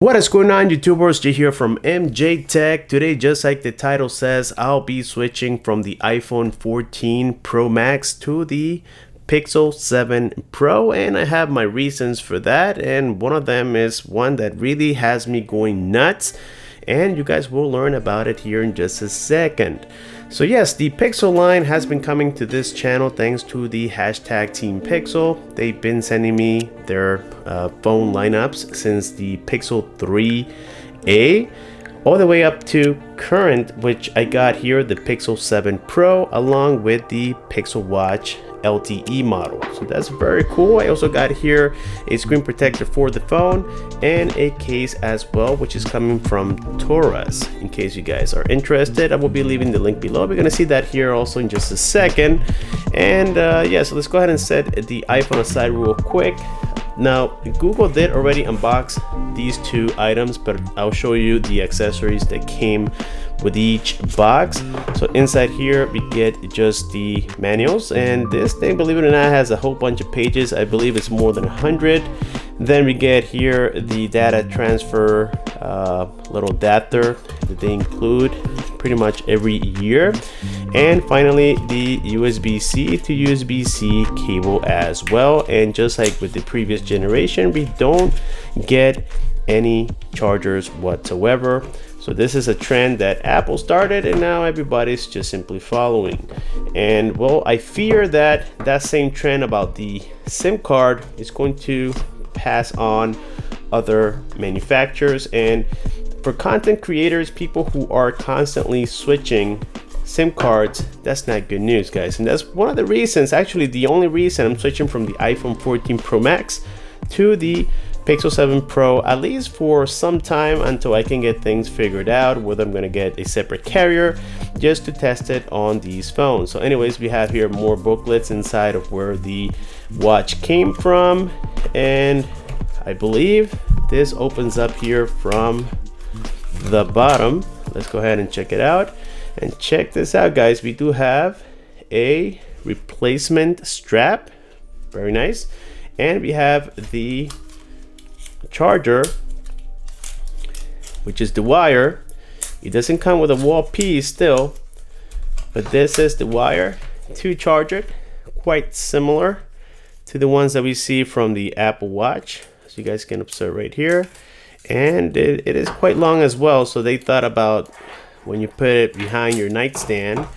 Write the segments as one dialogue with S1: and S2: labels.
S1: What is going on, YouTubers? Jay here from MJ Tech. Today, just like the title says, I'll be switching from the iPhone 14 Pro Max to the Pixel 7 Pro, and I have my reasons for that, and one of them is one that really has me going nuts, and you guys will learn about it here in just a second. So yes, the Pixel line has been coming to this channel thanks to the hashtag Team Pixel. They've been sending me their phone lineups since the Pixel 3a all the way up to current, which I got here, the Pixel 7 Pro, along with the Pixel Watch LTE model. So that's very cool. I also got here a screen protector for the phone and a case as well, which is coming from Taurus. In case you guys are interested, I will be leaving the link below. We're gonna see that here also in just a second. And yeah, so let's go ahead and set the iPhone aside real quick. Now, Google did already unbox these two items, but I'll show you the accessories that came with each box. So inside here we get just the manuals, and this thing, believe it or not, has a whole bunch of pages. I believe it's more than 100. Then we get here the data transfer little adapter that they include pretty much every year, and finally the USB-C to USB-C cable as well. And just like with the previous generation, we don't get any chargers whatsoever. So this is a trend that Apple started, and now everybody's just simply following. And well, I fear that that same trend about the SIM card is going to pass on other manufacturers. And for content creators, people who are constantly switching SIM cards, that's not good news, guys. And that's one of the reasons, actually the only reason, I'm switching from the iPhone 14 Pro Max to the Pixel 7 Pro, at least for some time, until I can get things figured out, whether I'm gonna get a separate carrier just to test it on these phones. So anyways, we have here more booklets inside of where the watch came from, and I believe this opens up here from the bottom. Let's go ahead and check it out. And check this out, guys. We do have a replacement strap, very nice, and we have the charger, which is the wire. It doesn't come with a wall piece still, but this is the wire to charge it, quite similar to the ones that we see from the Apple Watch, as you guys can observe right here. And it is quite long as well, so they thought about when you put it behind your nightstand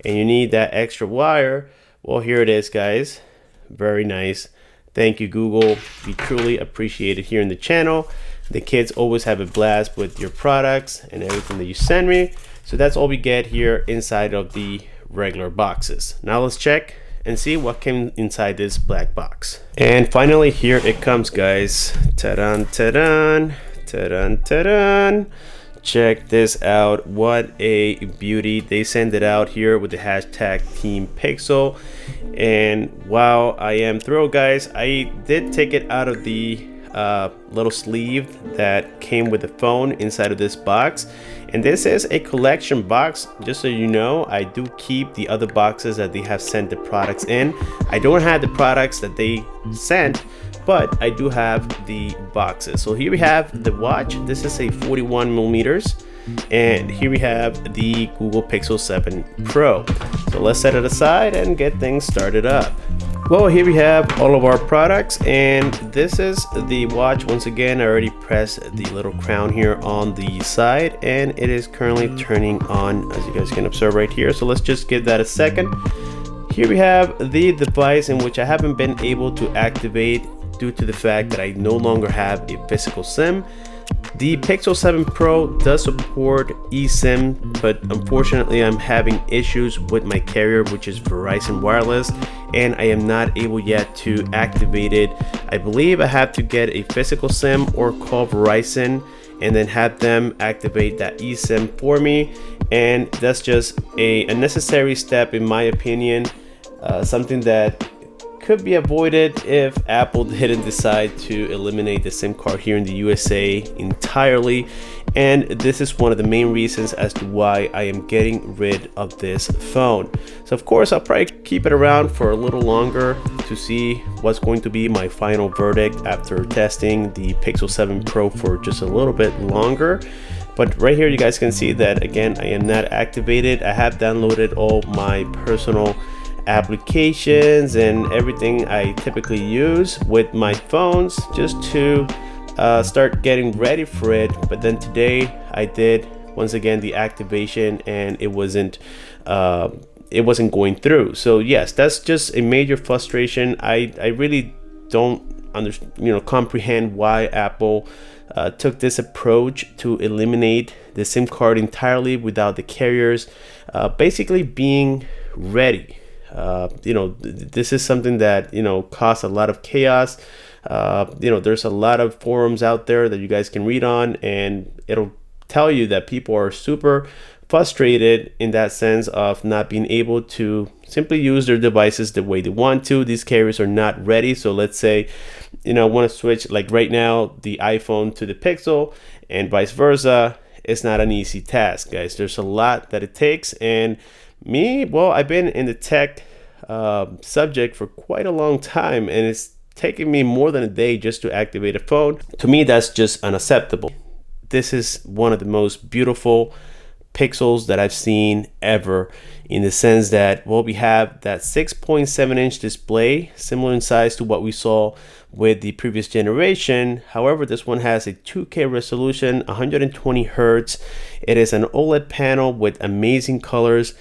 S1: and you need that extra wire. Well, here it is, guys. Very nice. Thank you, Google. We truly appreciate it here in the channel. The kids always have a blast with your products and everything that you send me. So that's all we get here inside of the regular boxes. Now let's check and see what came inside this black box. And finally, here it comes, guys. Ta-dan, ta-dan, ta-dan, ta-dan. Check this out. What a beauty. They send it out here with the hashtag Team Pixel, and wow, I am thrilled, guys. I did take it out of the little sleeve that came with the phone inside of this box, and this is a collection box. Just so you know, I do keep the other boxes that they have sent the products in. I don't have the products that they sent, but I do have the boxes. So here we have the watch. This is a 41 millimeters, and here we have the Google Pixel 7 Pro. So let's set it aside and get things started up. Well, here we have all of our products, and this is the watch. Once again, I already pressed the little crown here on the side, and it is currently turning on, as you guys can observe right here. So let's just give that a second. Here we have the device, in which I haven't been able to activate due to the fact that I no longer have a physical SIM. The Pixel 7 Pro does support eSIM, but unfortunately I'm having issues with my carrier, which is Verizon Wireless, and I am not able yet to activate it. I believe I have to get a physical SIM or call Verizon and then have them activate that eSIM for me, and that's just a necessary step in my opinion, something that could be avoided if Apple didn't decide to eliminate the SIM card here in the USA entirely. And this is one of the main reasons as to why I am getting rid of this phone. So of course, I'll probably keep it around for a little longer to see what's going to be my final verdict after testing the Pixel 7 Pro for just a little bit longer. But right here, you guys can see that again, I am not activated. I have downloaded all my personal applications and everything I typically use with my phones just to start getting ready for it. But then today I did once again the activation and it wasn't going through. So yes, that's just a major frustration. I really don't comprehend why Apple took this approach to eliminate the SIM card entirely without the carriers basically being ready. This is something that caused a lot of chaos. There's a lot of forums out there that you guys can read on, and it'll tell you that people are super frustrated in that sense of not being able to simply use their devices the way they want to. These carriers are not ready. So let's say want to switch, like right now, the iPhone to the Pixel and vice versa. It's not an easy task, guys. There's a lot that it takes, and I've been in the tech subject for quite a long time, and it's taking me more than a day just to activate a phone. To me, that's just unacceptable. This is one of the most beautiful Pixels that I've seen ever, in the sense that we have that 6.7-inch display, similar in size to what we saw with the previous generation. However, this one has a 2K resolution, 120 hertz. It is an OLED panel with amazing colors.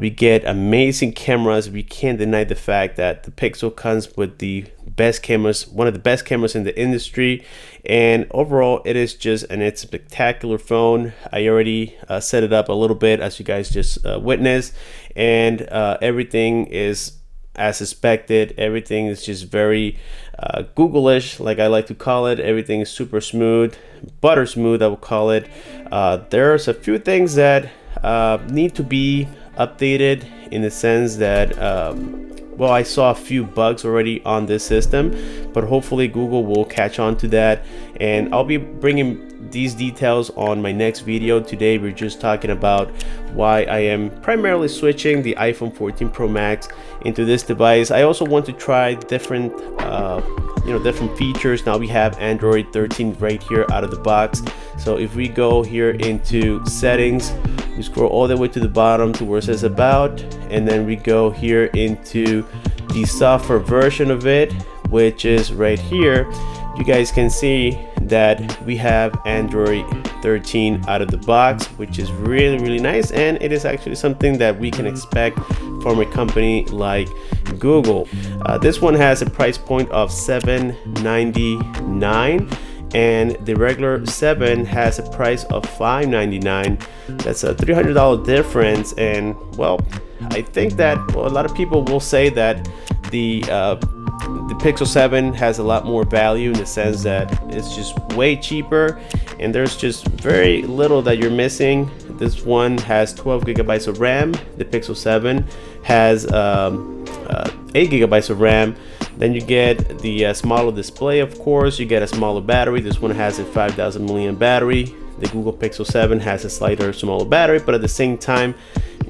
S1: We get amazing cameras. We can't deny the fact that the Pixel comes with the best cameras, one of the best cameras in the industry. And overall, it's a spectacular phone. I already set it up a little bit, as you guys just witnessed, and everything is as expected. Everything is just very Google-ish, like I like to call it. Everything is super smooth, butter smooth, I would call it. There's a few things that need to be updated, in the sense that I saw a few bugs already on this system, but hopefully Google will catch on to that, and I'll be bringing these details on my next video. Today we're just talking about why I am primarily switching the iPhone 14 Pro Max into this device. I also want to try different different features. Now we have Android 13 right here out of the box. So if we go here into settings, we scroll all the way to the bottom to where it says about, and then we go here into the software version of it, which is right here. You guys can see that we have Android 13 out of the box, which is really nice, and it is actually something that we can expect from a company like Google. This one has a price point of $799, and the regular 7 has a price of $599. That's a $300 difference, and I think that a lot of people will say that the Pixel 7 has a lot more value, in the sense that it's just way cheaper and there's just very little that you're missing. This one has 12 gigabytes of RAM. The Pixel 7 has 8 gigabytes of RAM. Then you get the smaller display, of course. You get a smaller battery. This one has a 5,000 milliamp battery. The Google Pixel 7 has a slightly smaller battery, but at the same time,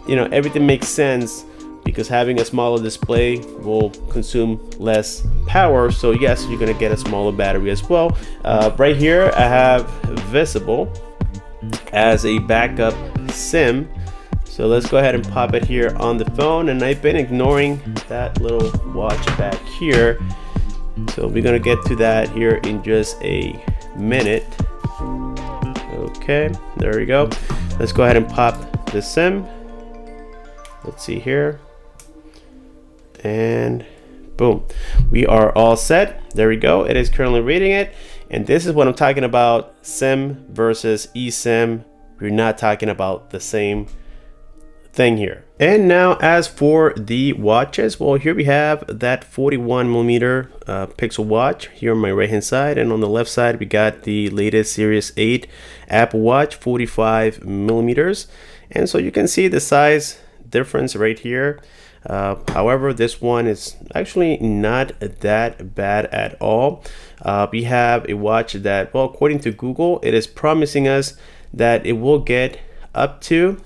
S1: everything makes sense, because having a smaller display will consume less power. So yes, you're gonna get a smaller battery as well. Right here, I have Visible as a backup SIM. So let's go ahead and pop it here on the phone. And I've been ignoring that little watch back here. So we're gonna get to that here in just a minute. Okay, there we go. Let's go ahead and pop the SIM. Let's see here. And boom, we are all set. There we go. It is currently reading it, and this is what I'm talking about: SIM versus eSIM. We're not talking about the same thing here. And now, as for the watches, here we have that 41mm Pixel watch here on my right hand side, and on the left side we got the latest Series 8 Apple Watch, 45mm. And so you can see the size difference right here. However, this one is actually not that bad at all. We have a watch that, well, according to Google, it is promising us that it will get up to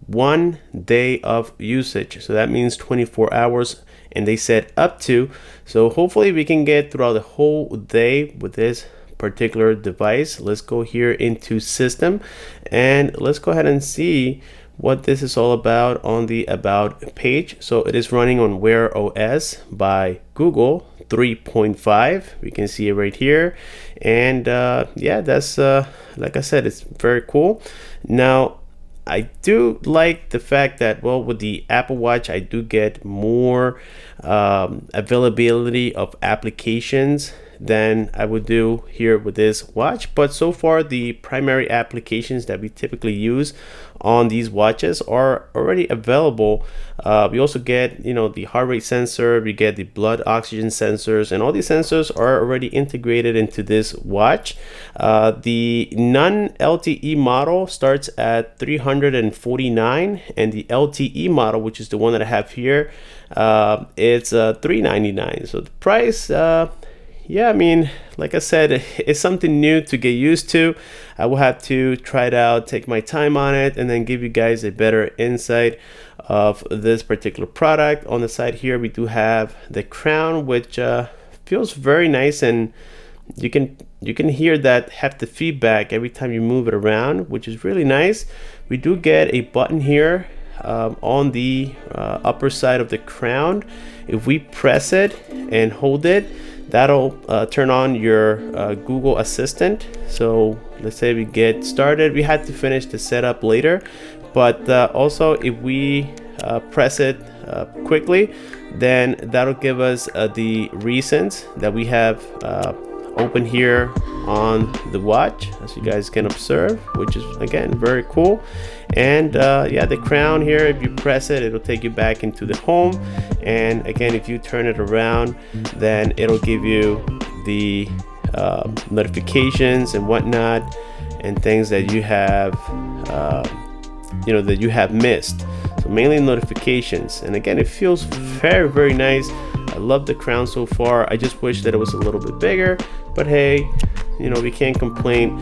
S1: 1 day of usage. So that means 24 hours, and they said up to. So hopefully we can get throughout the whole day with this particular device. Let's go here into system, and let's go ahead and see what this is all about on the about page. So it is running on Wear OS by Google 3.5. We can see it right here, and yeah, that's like I said, it's very cool. Now I do like the fact that, well, with the Apple Watch, I do get more availability of applications than I would do here with this watch. But so far, the primary applications that we typically use on these watches are already available. We also get, you know, the heart rate sensor, we get the blood oxygen sensors, and all these sensors are already integrated into this watch. The non-LTE model starts at $349, and the LTE model, which is the one that I have here, it's $399. So the price, yeah, I mean, like I said, it's something new to get used to. I will have to try it out, take my time on it, and then give you guys a better insight of this particular product. On the side here, we do have the crown, which feels very nice, and you can hear that haptic feedback every time you move it around, which is really nice. We do get a button here on the upper side of the crown. If we press it and hold it, that'll turn on your Google Assistant. So let's say we get started. We had to finish the setup later, but also if we press it quickly, then that'll give us the recents that we have open here on the watch, as you guys can observe, which is again very cool. And yeah, the crown here, if you press it, it'll take you back into the home, and again, if you turn it around, then it'll give you the notifications and whatnot, and things that you have you know, that you have missed. So mainly notifications, and again, it feels very, very nice. I love the crown so far. I just wish that it was a little bit bigger, but hey, you know, we can't complain.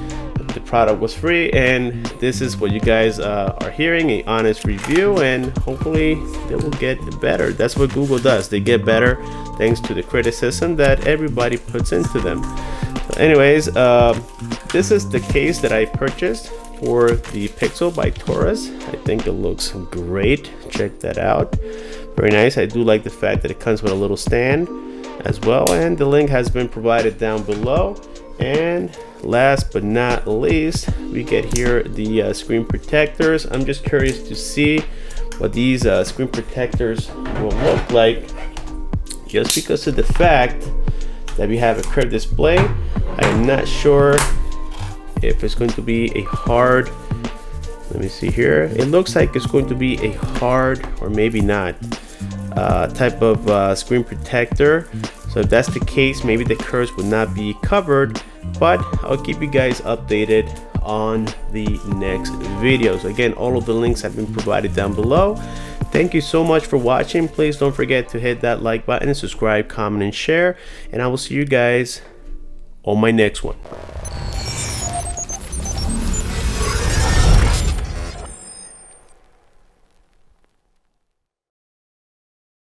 S1: The product was free, and this is what you guys are hearing, a honest review, and hopefully they will get better. That's what Google does. They get better thanks to the criticism that everybody puts into them. So anyways, this is the case that I purchased for the Pixel by Taurus. I think it looks great. Check that out. Very nice. I do like the fact that it comes with a little stand as well, and the link has been provided down below. And last but not least, we get here the screen protectors. I'm just curious to see what these screen protectors will look like, just because of the fact that we have a curved display. I am not sure if it's going to be a hard, let me see here, it looks like it's going to be a hard, or maybe not, type of screen protector. So if that's the case, maybe the curves would not be covered, but I'll keep you guys updated on the next videos. Again, all of the links have been provided down below. Thank you so much for watching. Please don't forget to hit that like button, subscribe, comment, and share, and I will see you guys on my next one.